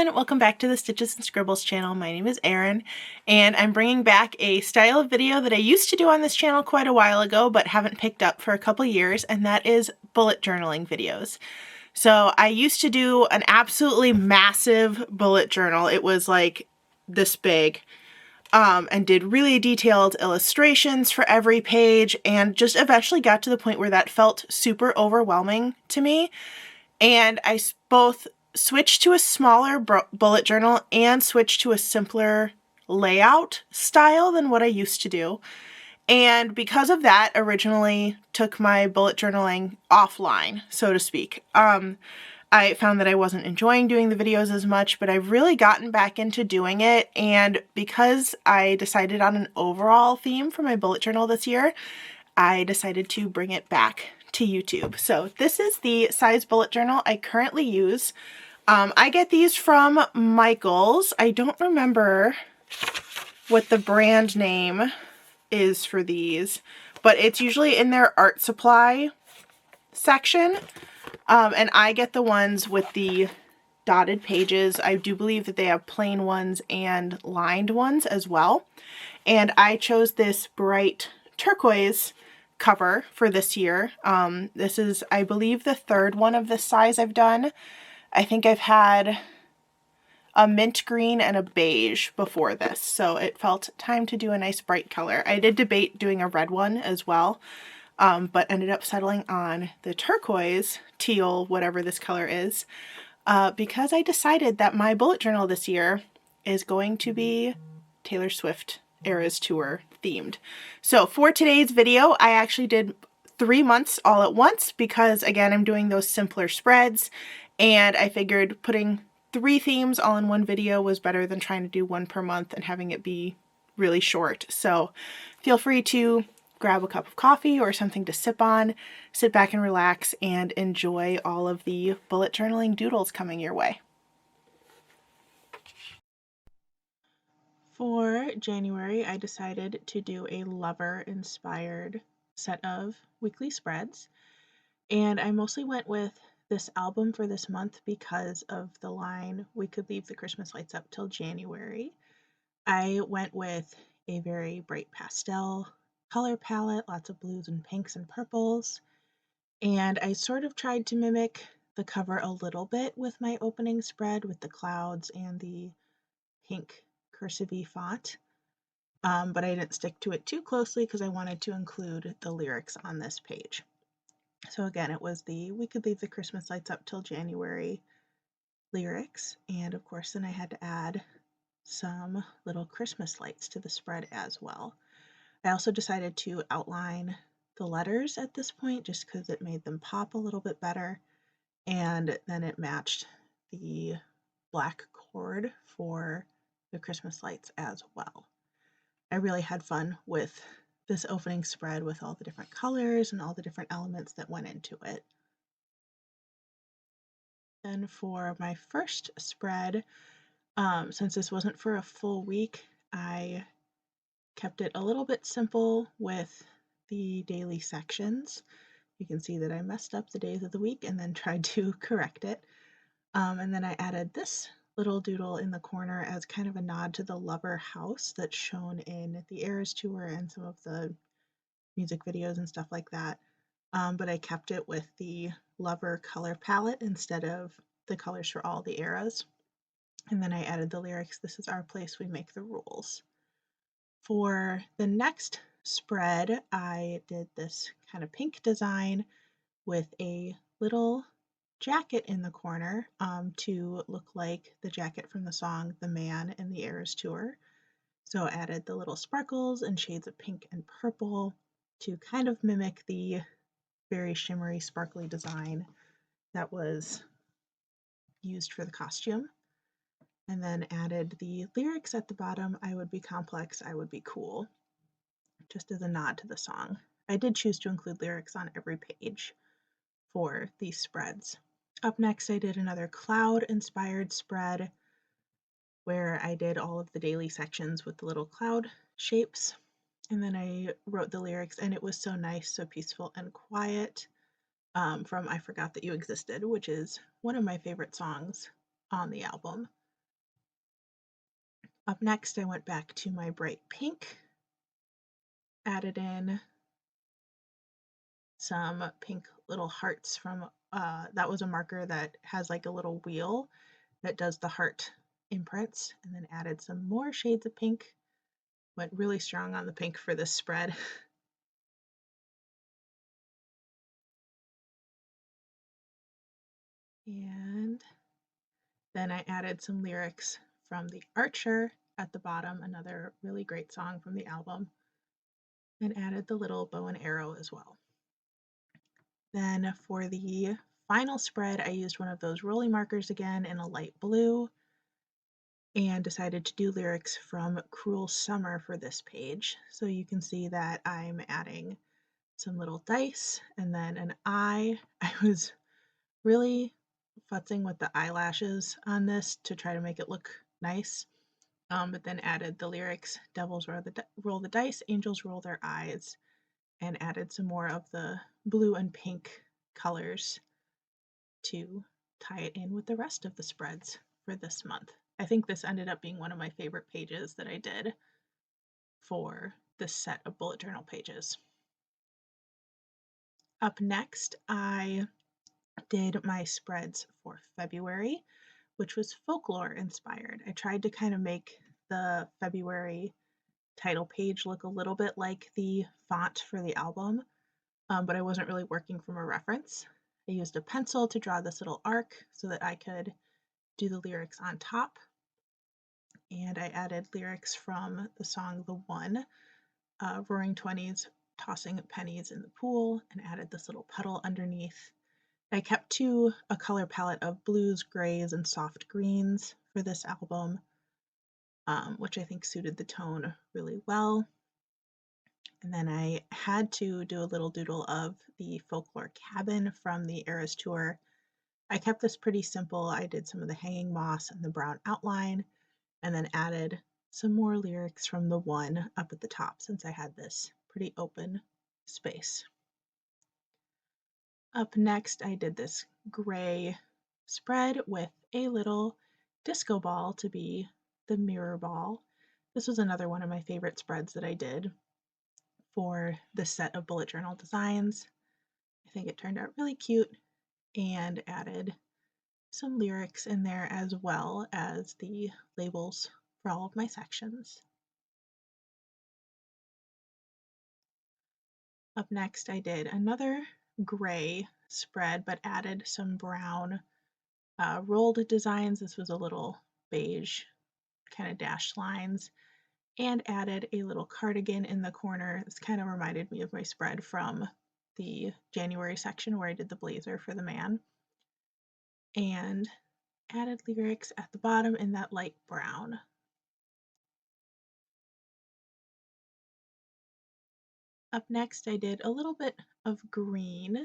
everyone, welcome back to the Stitches and Scribbles channel. My name is Erin, and I'm bringing back a style of video that I used to do on this channel quite a while ago but haven't picked up for a couple years, and that is bullet journaling videos. So I used to do an absolutely massive bullet journal. It was like this big, and did really detailed illustrations for every page, and just eventually got to the point where that felt super overwhelming to me. And I both switched to a smaller bullet journal and switched to a simpler layout style than what I used to do. And because of that, originally took my bullet journaling offline, so to speak. I found that I wasn't enjoying doing the videos as much, but I've really gotten back into doing it. And because I decided on an overall theme for my bullet journal this year, I decided to bring it back to YouTube. So this is the size bullet journal I currently use. I get these from Michaels. I don't remember what the brand name is for these, but it's usually in their art supply section. And I get the ones with the dotted pages. I do believe that they have plain ones and lined ones as well. And I chose this bright turquoise cover for this year. This is, I believe, the third one of this size I've done. I think I've had a mint green and a beige before this, so it felt time to do a nice bright color. I did debate doing a red one as well, but ended up settling on the turquoise, teal, whatever this color is, because I decided that my bullet journal this year is going to be Taylor Swift Eras Tour themed. So for today's video, I actually did 3 months all at once because, again, I'm doing those simpler spreads, and I figured putting 3 themes all in one video was better than trying to do one per month and having it be really short. So feel free to grab a cup of coffee or something to sip on, sit back and relax, and enjoy all of the bullet journaling doodles coming your way. For January, I decided to do a lover-inspired set of weekly spreads, and I mostly went with this album for this month because of the line, "We could leave the Christmas lights up till January." I went with a very bright pastel color palette, lots of blues and pinks and purples, and I sort of tried to mimic the cover a little bit with my opening spread with the clouds and the pink cursive font. But I didn't stick to it too closely because I wanted to include the lyrics on this page. So again, it was the "We could leave the Christmas lights up till January" lyrics, and of course then I had to add some little Christmas lights to the spread as well. I also decided to outline the letters at this point just because it made them pop a little bit better, and then it matched the black cord for the Christmas lights as well. I really had fun with this opening spread with all the different colors and all the different elements that went into it. Then for my first spread, since this wasn't for a full week, I kept it a little bit simple with the daily sections. You can see that I messed up the days of the week and then tried to correct it. And then I added this little doodle in the corner as kind of a nod to the Lover house that's shown in the Eras Tour and some of the music videos and stuff like that. But I kept it with the Lover color palette instead of the colors for all the eras. And then I added the lyrics, "This is our place, we make the rules." For the next spread, I did this kind of pink design with a little jacket in the corner to look like the jacket from the song "The Man" in the Eras Tour. So I added the little sparkles and shades of pink and purple to kind of mimic the very shimmery, sparkly design that was used for the costume. And then added the lyrics at the bottom, "I would be complex, I would be cool," just as a nod to the song. I did choose to include lyrics on every page for these spreads. Up next, I did another cloud-inspired spread where I did all of the daily sections with the little cloud shapes. And then I wrote the lyrics, "And it was so nice, so peaceful and quiet," from "I Forgot That You Existed," which is one of my favorite songs on the album. Up next, I went back to my bright pink, added in some pink little hearts from, that was a marker that has like a little wheel that does the heart imprints, and then added some more shades of pink. Went really strong on the pink for this spread. And then I added some lyrics from The Archer at the bottom, another really great song from the album, and added the little bow and arrow as well. Then for the final spread, I used one of those rolling markers again in a light blue and decided to do lyrics from Cruel Summer for this page. So you can see that I'm adding some little dice and then an eye. I was really futzing with the eyelashes on this to try to make it look nice, but then added the lyrics, devils roll the dice, angels roll their eyes, and added some more of the blue and pink colors to tie it in with the rest of the spreads for this month. I think this ended up being one of my favorite pages that I did for this set of bullet journal pages. Up next, I did my spreads for February, which was folklore inspired. I tried to kind of make the February title page look a little bit like the font for the album, but I wasn't really working from a reference. I used a pencil to draw this little arc so that I could do the lyrics on top. And I added lyrics from the song The One, Roaring Twenties, tossing pennies in the pool, and added this little puddle underneath. I kept to a color palette of blues, grays, and soft greens for this album, which I think suited the tone really well. And then I had to do a little doodle of the folklore cabin from the Eras tour. I kept this pretty simple. I did some of the hanging moss and the brown outline, and then added some more lyrics from The One up at the top since I had this pretty open space. Up next, I did this gray spread with a little disco ball to be the mirror ball. This was another one of my favorite spreads that I did for this set of bullet journal designs. I think it turned out really cute and added some lyrics in there as well as the labels for all of my sections. Up next, I did another gray spread but added some brown rolled designs. This was a little beige kind of dashed lines, and added a little cardigan in the corner. This kind of reminded me of my spread from the January section where I did the blazer for the man, and added lyrics at the bottom in that light brown. Up next, I did a little bit of green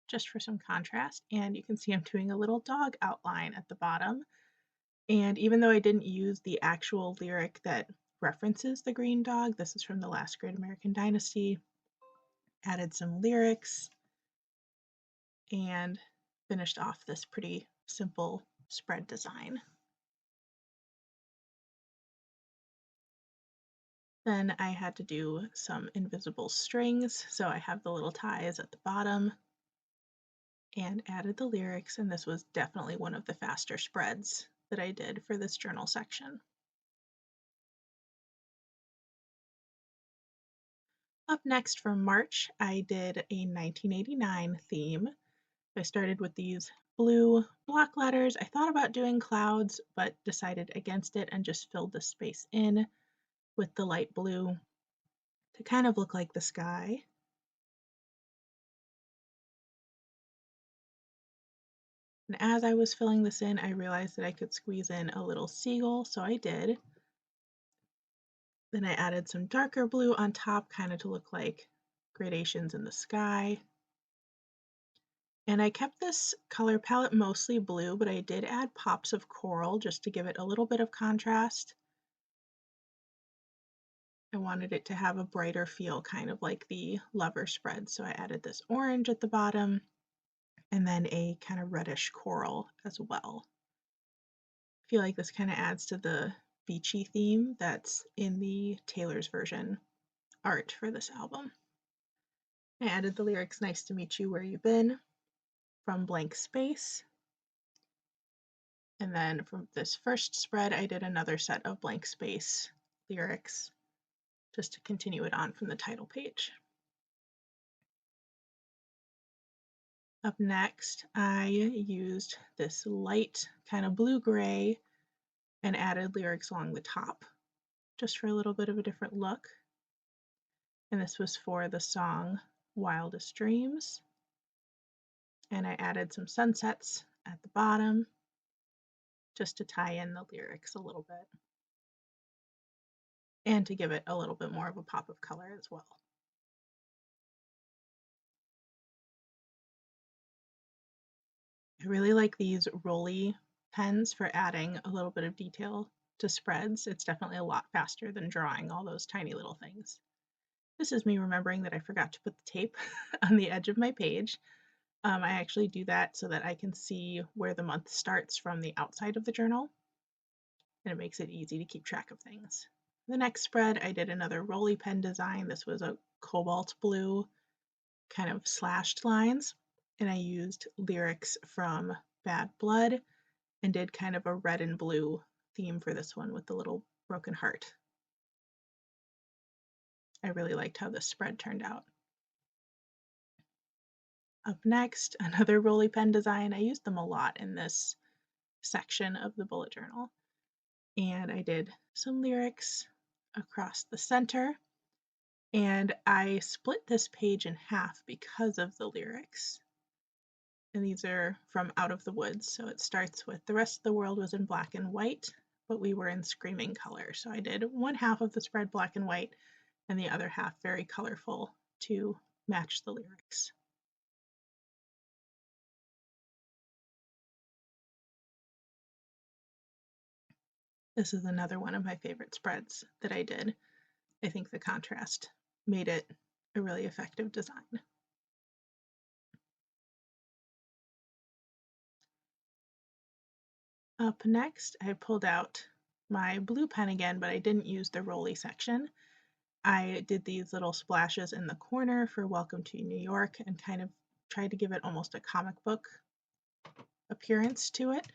just for some contrast, and you can see I'm doing a little dog outline at the bottom. And even though I didn't use the actual lyric that references the green dog, this is from the last Great American Dynasty, added some lyrics and finished off this pretty simple spread design. Then I had to do some invisible strings, so I have the little ties at the bottom and added the lyrics, and this was definitely one of the faster spreads that I did for this journal section. Up next for March, I did a 1989 theme. I started with these blue block letters. I thought about doing clouds, but decided against it and just filled the space in with the light blue to kind of look like the sky. And as I was filling this in, I realized that I could squeeze in a little seagull, so I did. Then I added some darker blue on top, kind of to look like gradations in the sky. And I kept this color palette mostly blue, but I did add pops of coral just to give it a little bit of contrast. I wanted it to have a brighter feel, kind of like the lover spread, so I added this orange at the bottom and then a kind of reddish coral as well. I feel like this kind of adds to the beachy theme that's in the Taylor's version art for this album. I added the lyrics "Nice to meet you, where you been" from Blank Space. And then from this first spread, I did another set of Blank Space lyrics just to continue it on from the title page. Up next, I used this light kind of blue-gray and added lyrics along the top just for a little bit of a different look. And this was for the song Wildest Dreams. And I added some sunsets at the bottom just to tie in the lyrics a little bit and to give it a little bit more of a pop of color as well. I really like these rolly pens for adding a little bit of detail to spreads. It's definitely a lot faster than drawing all those tiny little things. This is me remembering that I forgot to put the tape on the edge of my page. I actually do that so that I can see where the month starts from the outside of the journal, and it makes it easy to keep track of things. The next spread, I did another rolly pen design. This was a cobalt blue kind of slashed lines, and I used lyrics from Bad Blood and did kind of a red and blue theme for this one with the little broken heart. I really liked how this spread turned out. Up next, another rolly pen design. I used them a lot in this section of the bullet journal. And I did some lyrics across the center. And I split this page in half because of the lyrics. And these are from Out of the Woods. So it starts with "The rest of the world was in black and white, but we were in screaming color." So I did one half of the spread black and white and the other half very colorful to match the lyrics. This is another one of my favorite spreads that I did. I think the contrast made it a really effective design. Up next, I pulled out my blue pen again, but I didn't use the rolly section. I did these little splashes in the corner for "Welcome to New York" and kind of tried to give it almost a comic book appearance to it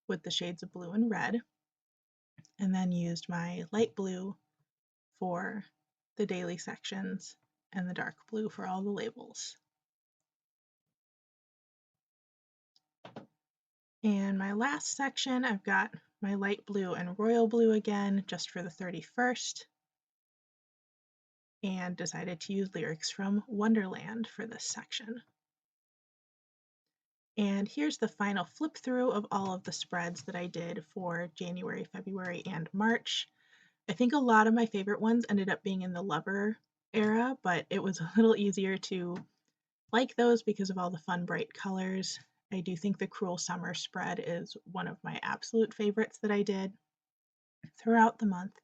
with the shades of blue and red, and then used my light blue for the daily sections and the dark blue for all the labels. And my last section, I've got my light blue and royal blue again, just for the 31st, and decided to use lyrics from Wonderland for this section. And here's the final flip through of all of the spreads that I did for January, February, and March. I think a lot of my favorite ones ended up being in the Lover era, but it was a little easier to like those because of all the fun, bright colors. I do think the Cruel Summer spread is one of my absolute favorites that I did throughout the month,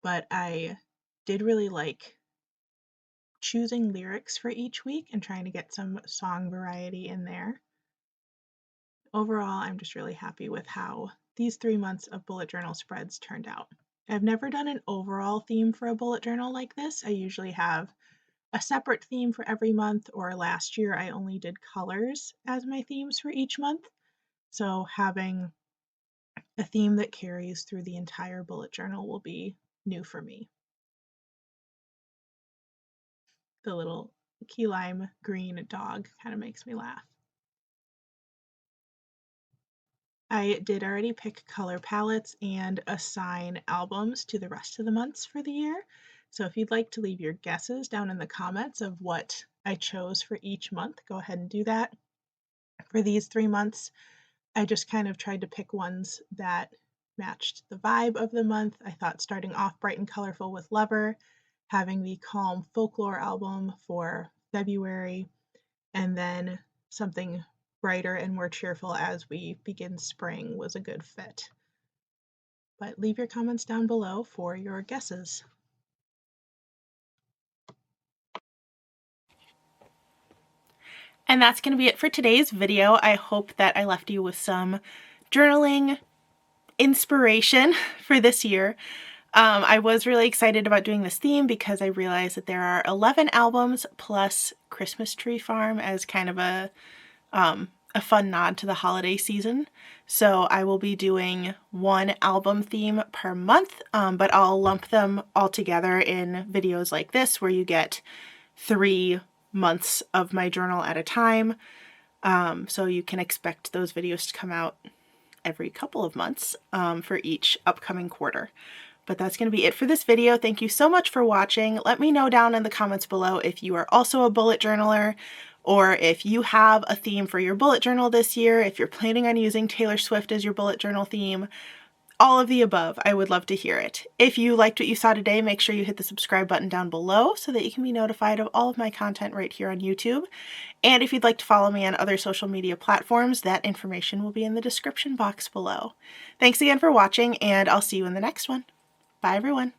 but I did really like choosing lyrics for each week and trying to get some song variety in there. Overall, I'm just really happy with how these 3 months of bullet journal spreads turned out. I've never done an overall theme for a bullet journal like this. I usually have a separate theme for every month, or last year I only did colors as my themes for each month. So having a theme that carries through the entire bullet journal will be new for me. The little key lime green dog kind of makes me laugh. I did already pick color palettes and assign albums to the rest of the months for the year. So if you'd like to leave your guesses down in the comments of what I chose for each month, go ahead and do that. For these 3 months, I just kind of tried to pick ones that matched the vibe of the month. I thought starting off bright and colorful with Lover, having the calm Folklore album for February, and then something brighter and more cheerful as we begin spring was a good fit. But leave your comments down below for your guesses. And that's going to be it for today's video. I hope that I left you with some journaling inspiration for this year. I was really excited about doing this theme because I realized that there are 11 albums plus Christmas Tree Farm as kind of a fun nod to the holiday season. So I will be doing one album theme per month, but I'll lump them all together in videos like this where you get 3 months of my journal at a time. So you can expect those videos to come out every couple of months for each upcoming quarter. But that's going to be it for this video. Thank you so much for watching. Let me know down in the comments below if you are also a bullet journaler, or if you have a theme for your bullet journal this year, if you're planning on using Taylor Swift as your bullet journal theme. All of the above. I would love to hear it. If you liked what you saw today, make sure you hit the subscribe button down below so that you can be notified of all of my content right here on YouTube. And if you'd like to follow me on other social media platforms, that information will be in the description box below. Thanks again for watching, and I'll see you in the next one. Bye, everyone.